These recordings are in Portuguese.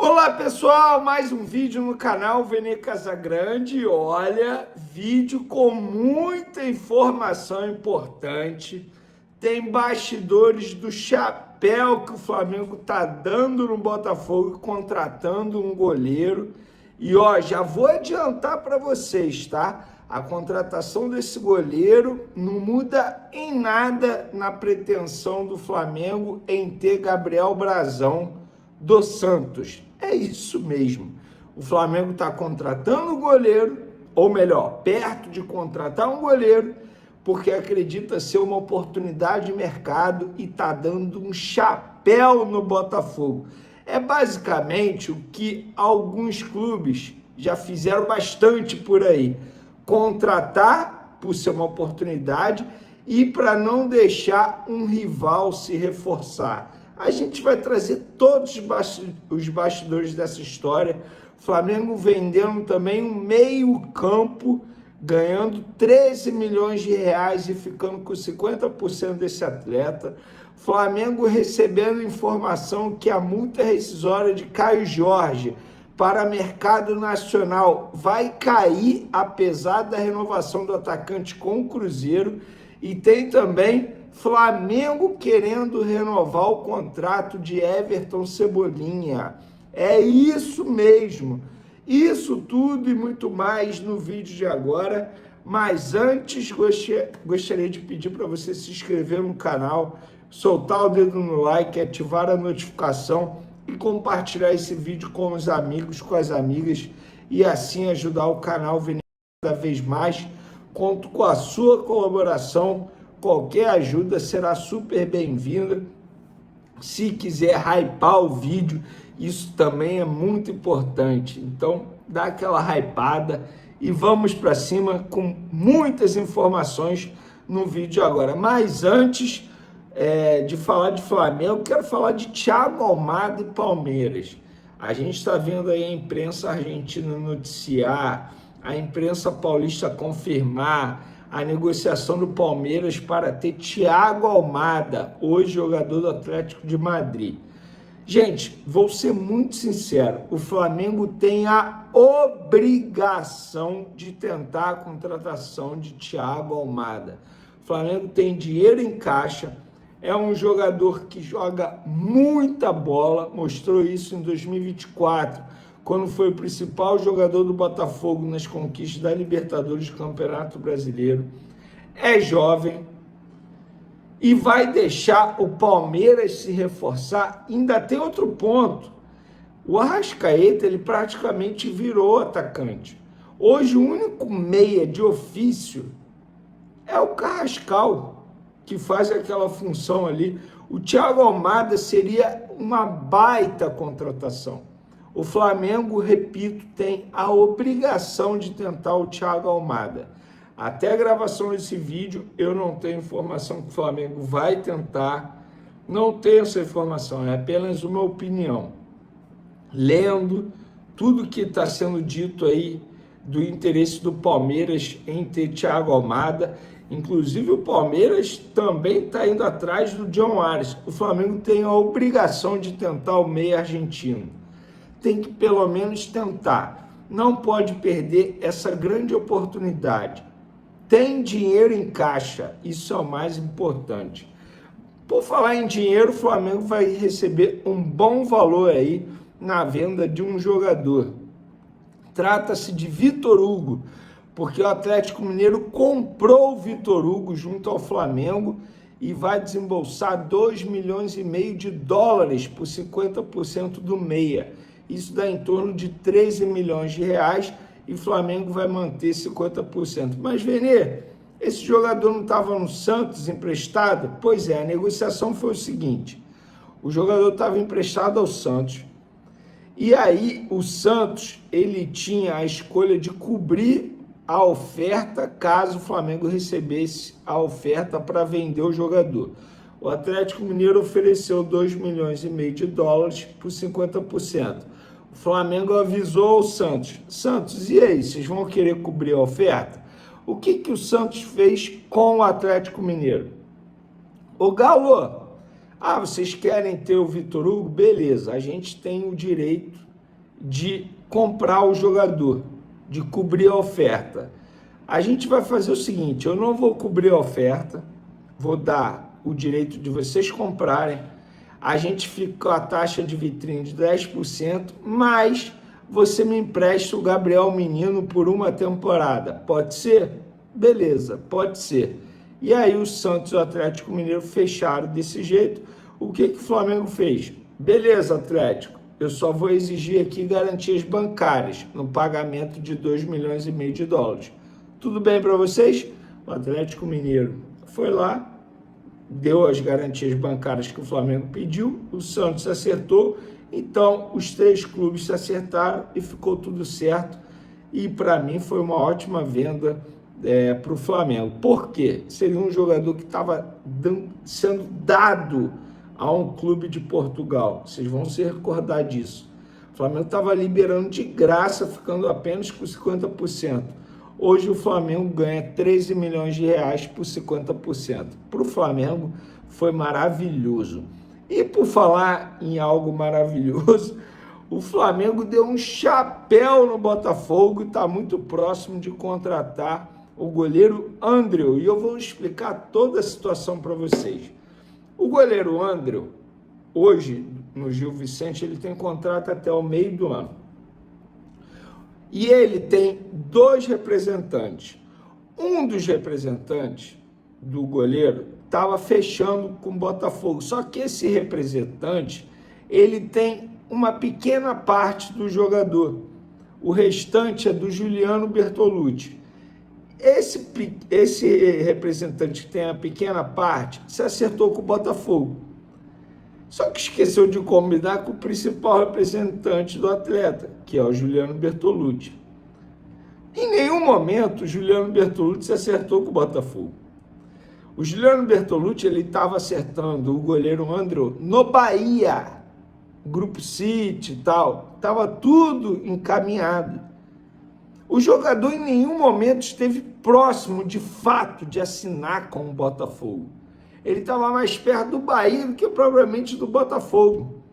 Olá pessoal, mais um vídeo no canal Vene Casagrande. Olha, vídeo com muita informação importante. Tem bastidores do chapéu que o Flamengo tá dando no Botafogo, contratando um goleiro. E ó, já vou adiantar para vocês, tá? A contratação desse goleiro não muda em nada na pretensão do Flamengo em ter Gabriel Brazão do Santos. É isso mesmo. O Flamengo está contratando um goleiro, ou melhor, perto de contratar um goleiro, porque acredita ser uma oportunidade de mercado e está dando um chapéu no Botafogo. É basicamente o que alguns clubes já fizeram bastante por aí. Contratar por ser uma oportunidade e para não deixar um rival se reforçar. A gente vai trazer todos os bastidores dessa história. Flamengo vendendo também um meio-campo, ganhando 13 milhões de reais e ficando com 50% desse atleta. Flamengo recebendo informação que a multa rescisória de Caio Jorge para mercado nacional vai cair, apesar da renovação do atacante com o Cruzeiro. E tem também Flamengo querendo renovar o contrato de Everton Cebolinha. É isso mesmo. Isso tudo e muito mais no vídeo de agora. Mas antes, gostaria de pedir para você se inscrever no canal, soltar o dedo no like, ativar a notificação e compartilhar esse vídeo com os amigos, com as amigas e assim ajudar o canal a vencer cada vez mais. Conto com a sua colaboração. Qualquer ajuda será super bem-vinda. Se quiser hypar o vídeo, isso também é muito importante. Então, dá aquela hypada e vamos para cima com muitas informações no vídeo agora. Mas antes de falar de Flamengo, quero falar de Thiago Almada e Palmeiras. A gente está vendo aí a imprensa argentina noticiar, a imprensa paulista confirmar a negociação do Palmeiras para ter Thiago Almada, hoje jogador do Atlético de Madrid. Gente, vou ser muito sincero, o Flamengo tem a obrigação de tentar a contratação de Thiago Almada. O Flamengo tem dinheiro em caixa, é um jogador que joga muita bola, mostrou isso em 2024, quando foi o principal jogador do Botafogo nas conquistas da Libertadores do Campeonato Brasileiro. É jovem e vai deixar o Palmeiras se reforçar. Ainda tem outro ponto. O Arrascaeta, ele praticamente virou atacante. Hoje, o único meia de ofício é o Carrascal, que faz aquela função ali. O Thiago Almada seria uma baita contratação. O Flamengo, repito, tem a obrigação de tentar o Thiago Almada. Até a gravação desse vídeo, eu não tenho informação que o Flamengo vai tentar. Não tenho essa informação, é apenas uma opinião. Lendo tudo que está sendo dito aí do interesse do Palmeiras em ter Thiago Almada. Inclusive, o Palmeiras também está indo atrás do John Arias. O Flamengo tem a obrigação de tentar o meia argentino. Tem que pelo menos tentar. Não pode perder essa grande oportunidade. Tem dinheiro em caixa, isso é o mais importante. Por falar em dinheiro, o Flamengo vai receber um bom valor aí na venda de um jogador. Trata-se de Vitor Hugo, porque o Atlético Mineiro comprou o Vitor Hugo junto ao Flamengo e vai desembolsar 2,5 milhões de dólares por 50% do meia. Isso dá em torno de 13 milhões de reais e o Flamengo vai manter 50%. Mas, Vene, esse jogador não estava no Santos emprestado? Pois é, a negociação foi o seguinte, o jogador estava emprestado ao Santos e aí o Santos, ele tinha a escolha de cobrir a oferta caso o Flamengo recebesse a oferta para vender o jogador. O Atlético Mineiro ofereceu 2,5 milhões de dólares por 50%. O Flamengo avisou o Santos. Santos, e aí, vocês vão querer cobrir a oferta? O que o Santos fez com o Atlético Mineiro? Ô Galo, vocês querem ter o Vitor Hugo? Beleza, a gente tem o direito de comprar o jogador, de cobrir a oferta. A gente vai fazer o seguinte, eu não vou cobrir a oferta, vou dar o direito de vocês comprarem, a gente fica com a taxa de vitrine de 10%, mas você me empresta o Gabriel Menino por uma temporada. Pode ser? Beleza, pode ser. E aí o Santos e o Atlético Mineiro fecharam desse jeito. O que o Flamengo fez? Beleza, Atlético, eu só vou exigir aqui garantias bancárias no pagamento de 2,5 milhões de dólares. Tudo bem para vocês? O Atlético Mineiro foi lá, deu as garantias bancárias que o Flamengo pediu, o Santos acertou, então os 3 clubes se acertaram e ficou tudo certo. E para mim foi uma ótima venda para o Flamengo. Por quê? Seria um jogador que estava sendo dado a um clube de Portugal. Vocês vão se recordar disso. O Flamengo estava liberando de graça, ficando apenas com 50%. Hoje o Flamengo ganha 13 milhões de reais por 50%. Para o Flamengo foi maravilhoso. E por falar em algo maravilhoso, o Flamengo deu um chapéu no Botafogo e está muito próximo de contratar o goleiro Andreu. E eu vou explicar toda a situação para vocês. O goleiro Andreu, hoje no Gil Vicente, ele tem contrato até o meio do ano. E ele tem 2 representantes. Um dos representantes do goleiro estava fechando com o Botafogo. Só que esse representante, ele tem uma pequena parte do jogador. O restante é do Juliano Bertolucci. Esse representante que tem a pequena parte se acertou com o Botafogo. Só que esqueceu de combinar com o principal representante do atleta, que é o Juliano Bertolucci. Em nenhum momento o Juliano Bertolucci se acertou com o Botafogo. O Juliano Bertolucci estava acertando o goleiro Andreu no Bahia, Grupo City e tal. Estava tudo encaminhado. O jogador em nenhum momento esteve próximo, de fato, de assinar com o Botafogo. Ele estava mais perto do Bahia do que propriamente do Botafogo.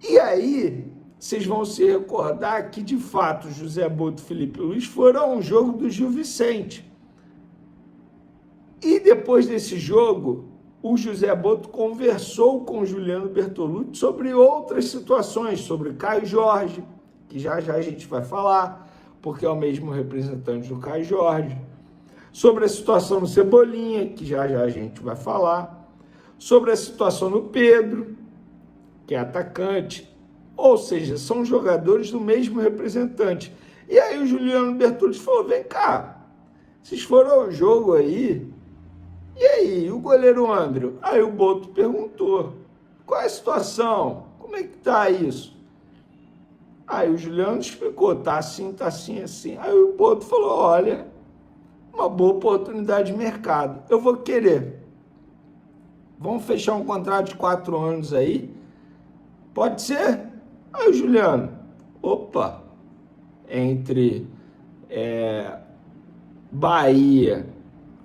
E aí, vocês vão se recordar que, de fato, José Boto e Felipe Luiz foram a um jogo do Gil Vicente. E depois desse jogo, o José Boto conversou com o Juliano Bertolucci sobre outras situações, sobre Caio Jorge, que já já a gente vai falar, porque é o mesmo representante do Caio Jorge, sobre a situação no Cebolinha, que já já a gente vai falar, sobre a situação no Pedro, que é atacante, ou seja, são jogadores do mesmo representante. E aí o Juliano Bertolucci falou, vem cá, vocês foram ao jogo aí, e aí, o goleiro Andreu? Aí o Boto perguntou, qual é a situação? Como é que tá isso? Aí o Juliano explicou, tá assim, assim. Aí o Boto falou, olha, uma boa oportunidade de mercado, eu vou querer. Vamos fechar um contrato de 4 anos aí? Pode ser? Aí o Juliano, opa, entre Bahia,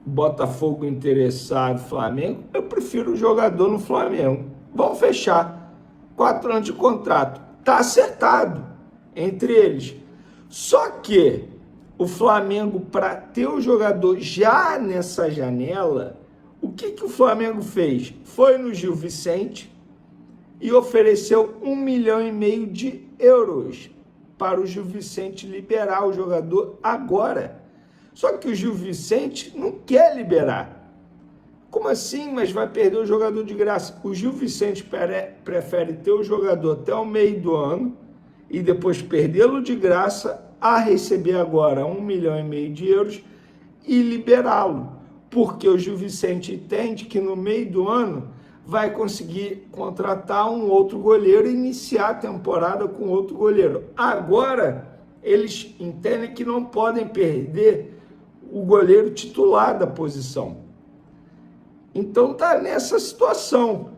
Botafogo interessado, Flamengo, eu prefiro o jogador no Flamengo. Vamos fechar 4 anos de contrato. Tá acertado entre eles. Só que o Flamengo, para ter o jogador já nessa janela, o que o Flamengo fez? Foi no Gil Vicente e ofereceu 1,5 milhão de euros para o Gil Vicente liberar o jogador agora. Só que o Gil Vicente não quer liberar. Como assim? Mas vai perder o jogador de graça. O Gil Vicente prefere ter o jogador até o meio do ano e depois perdê-lo de graça a receber agora 1,5 milhão de euros e liberá-lo. Porque o Gil Vicente entende que no meio do ano vai conseguir contratar um outro goleiro e iniciar a temporada com outro goleiro. Agora, eles entendem que não podem perder o goleiro titular da posição. Então tá nessa situação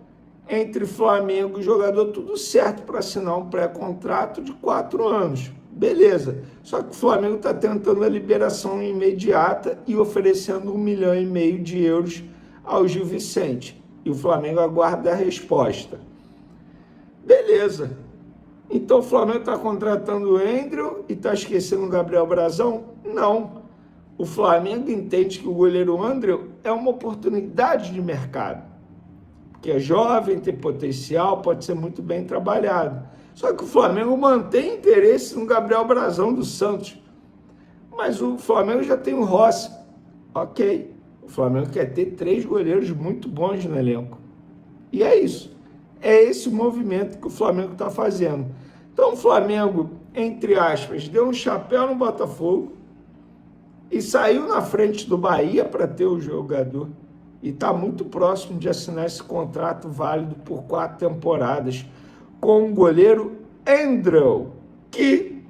entre Flamengo e jogador, tudo certo para assinar um pré-contrato de 4 anos. Beleza. Só que o Flamengo está tentando a liberação imediata e oferecendo 1,5 milhão de euros ao Gil Vicente. E o Flamengo aguarda a resposta. Beleza. Então o Flamengo está contratando o Endriel e está esquecendo o Gabriel Brazão? Não. O Flamengo entende que o goleiro Endriel é uma oportunidade de mercado, porque é jovem, tem potencial, pode ser muito bem trabalhado. Só que o Flamengo mantém interesse no Gabriel Brazão do Santos. Mas o Flamengo já tem o Rossi. Ok. O Flamengo quer ter 3 goleiros muito bons no elenco. E é isso. É esse o movimento que o Flamengo está fazendo. Então o Flamengo, entre aspas, deu um chapéu no Botafogo e saiu na frente do Bahia para ter o jogador. E está muito próximo de assinar esse contrato válido por 4 temporadas com o goleiro Endriel, que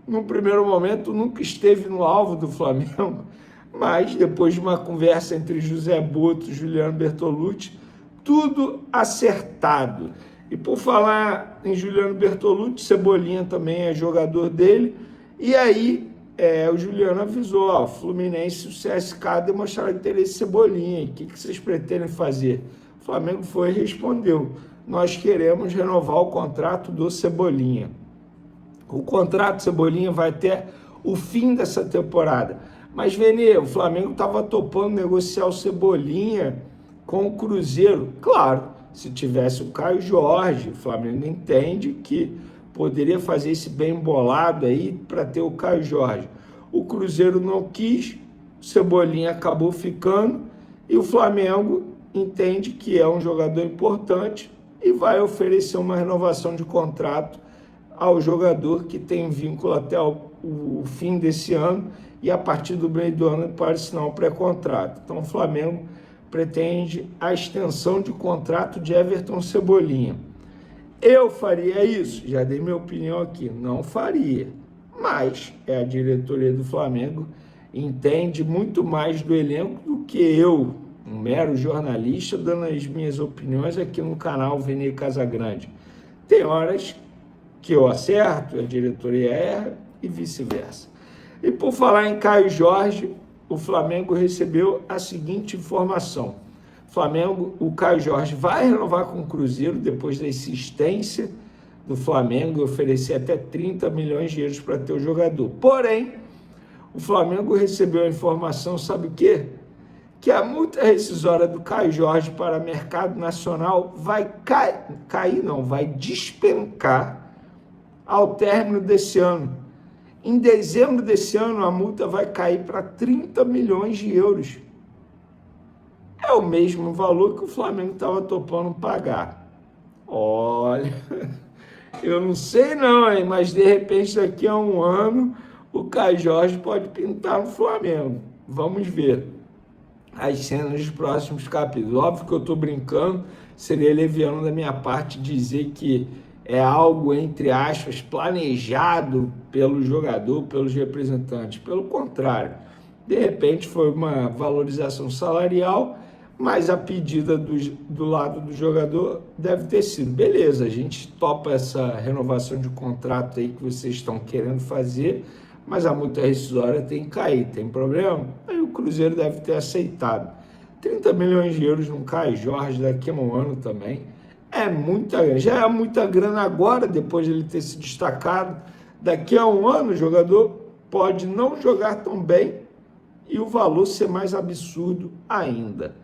no primeiro momento nunca esteve no alvo do Flamengo, mas depois de uma conversa entre José Boto e Juliano Bertolucci, tudo acertado. E por falar em Juliano Bertolucci, Cebolinha também é jogador dele, e aí o Juliano avisou, ó, Fluminense e o CSKA demonstraram interesse em Cebolinha, o que vocês pretendem fazer? O Flamengo foi e respondeu, nós queremos renovar o contrato do Cebolinha. O contrato do Cebolinha vai até o fim dessa temporada. Mas, Vene, o Flamengo estava topando negociar o Cebolinha com o Cruzeiro. Claro, se tivesse o Caio Jorge, o Flamengo entende que poderia fazer esse bem bolado aí para ter o Caio Jorge. O Cruzeiro não quis, o Cebolinha acabou ficando e o Flamengo entende que é um jogador importante e vai oferecer uma renovação de contrato ao jogador que tem vínculo até o fim desse ano e a partir do meio do ano pode assinar um pré-contrato. Então o Flamengo pretende a extensão de contrato de Everton Cebolinha. Eu faria isso? Já dei minha opinião aqui, não faria. Mas a diretoria do Flamengo entende muito mais do elenco do que eu, um mero jornalista, dando as minhas opiniões aqui no canal Vene Casagrande. Tem horas que eu acerto, a diretoria erra e vice-versa. E por falar em Caio Jorge, o Flamengo recebeu a seguinte informação. O Caio Jorge vai renovar com o Cruzeiro depois da insistência do Flamengo e oferecer até 30 milhões de euros para ter o jogador. Porém, o Flamengo recebeu a informação, sabe o quê? Que a multa rescisória do Caio Jorge para mercado nacional vai vai despencar ao término desse ano. Em dezembro desse ano, a multa vai cair para 30 milhões de euros. É o mesmo valor que o Flamengo estava topando pagar. Olha, eu não sei não, hein, mas de repente daqui a um ano o Caio Jorge pode pintar no Flamengo. Vamos ver as cenas dos próximos capítulos. Óbvio que eu estou brincando, seria leviano da minha parte dizer que é algo, entre aspas, planejado pelo jogador, pelos representantes. Pelo contrário, de repente foi uma valorização salarial, mas a pedida do lado do jogador deve ter sido, beleza, a gente topa essa renovação de contrato aí que vocês estão querendo fazer, mas a multa rescisória tem que cair, tem problema? Aí o Cruzeiro deve ter aceitado. 30 milhões de euros não cai, Jorge, daqui a um ano também. Já é muita grana agora, depois de ele ter se destacado. Daqui a um ano o jogador pode não jogar tão bem e o valor ser mais absurdo ainda.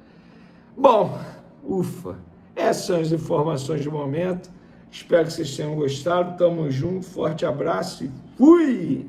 Bom, ufa, essas são as informações de momento. Espero que vocês tenham gostado. Tamo junto, forte abraço e fui!